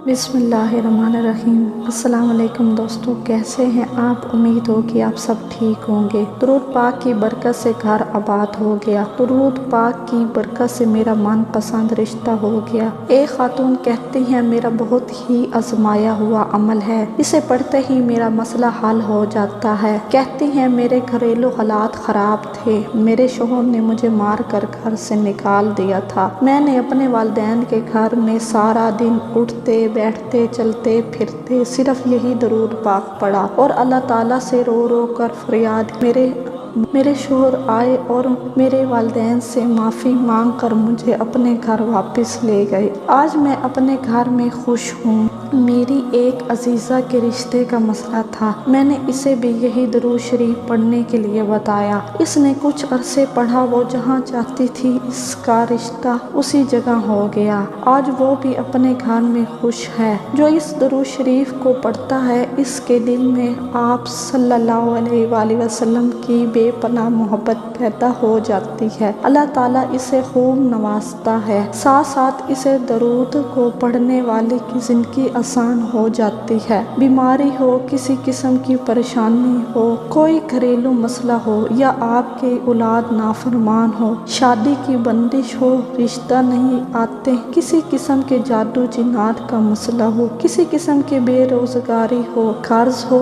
بسم اللہ الرحمن الرحیم۔ السلام علیکم دوستو، کیسے ہیں آپ؟ امید ہو کہ آپ سب ٹھیک ہوں گے۔ درود پاک کی برکت سے گھر آباد ہو گیا، درود پاک کی برکت سے میرا من پسند رشتہ ہو گیا۔ ایک خاتون کہتی ہیں میرا بہت ہی آزمایا ہوا عمل ہے، اسے پڑھتے ہی میرا مسئلہ حل ہو جاتا ہے۔ کہتی ہیں میرے گھریلو حالات خراب تھے، میرے شوہر نے مجھے مار کر گھر سے نکال دیا تھا۔ میں نے اپنے والدین کے گھر میں سارا دن اٹھتے بیٹھتے چلتے پھرتے صرف یہی درود پاک پڑھا اور اللہ تعالیٰ سے رو رو کر فریاد کی۔ میرے شوہر آئے اور میرے والدین سے معافی مانگ کر مجھے اپنے گھر واپس لے گئے۔ آج میں اپنے گھر میں خوش ہوں۔ میری ایک عزیزہ کے رشتے کا مسئلہ تھا، میں نے اسے بھی یہی درود شریف پڑھنے کے لیے بتایا۔ اس نے کچھ عرصے پڑھا، وہ جہاں چاہتی تھی اس کا رشتہ اسی جگہ ہو گیا۔ آج وہ بھی اپنے گھر میں خوش ہے۔ جو اس درود شریف کو پڑھتا ہے، اس کے دل میں آپ صلی اللہ علیہ وآلہ وسلم کی بے پناہ محبت پیدا ہو جاتی ہے۔ اللہ تعالیٰ اسے خوب نوازتا ہے، ساتھ ساتھ اسے درود کو پڑھنے والے کی زندگی آسان ہو جاتی ہے۔ بیماری ہو، کسی قسم کی پریشانی ہو، کوئی گھریلو مسئلہ ہو یا آپ کے اولاد نافرمان ہو، شادی کی بندش ہو، رشتہ نہیں آتے، کسی قسم کے جادو جنات کا مسئلہ ہو، کسی قسم کی بے روزگاری ہو، قرض ہو،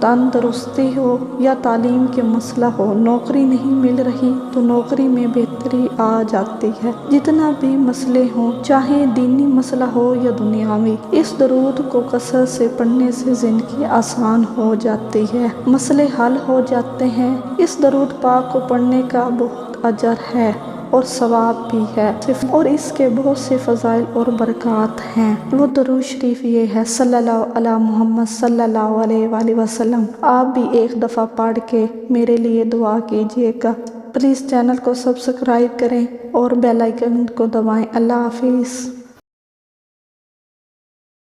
تندرستی ہو یا تعلیم کے مسئلہ ہو، نوکری نہیں مل رہی تو نوکری میں بہتری آ جاتی ہے۔ جتنا بھی مسئلے ہوں، چاہے دینی مسئلہ ہو یا دنیاوی، اس درود کو کثرت سے پڑھنے سے زندگی آسان ہو جاتی ہے، مسئلے حل ہو جاتے ہیں۔ اس درود پاک کو پڑھنے کا بہت اجر ہے اور ثواب بھی ہے، اور اس کے بہت سے فضائل اور برکات ہیں۔ وہ درود شریف یہ ہے: صلی اللہ علی محمد صلی اللہ علیہ وآلہ وسلم۔ آپ بھی ایک دفعہ پڑھ کے میرے لیے دعا کیجیے گا۔ پلیز چینل کو سبسکرائب کریں اور بیل آئیکن کو دبائیں۔ اللہ حافظ۔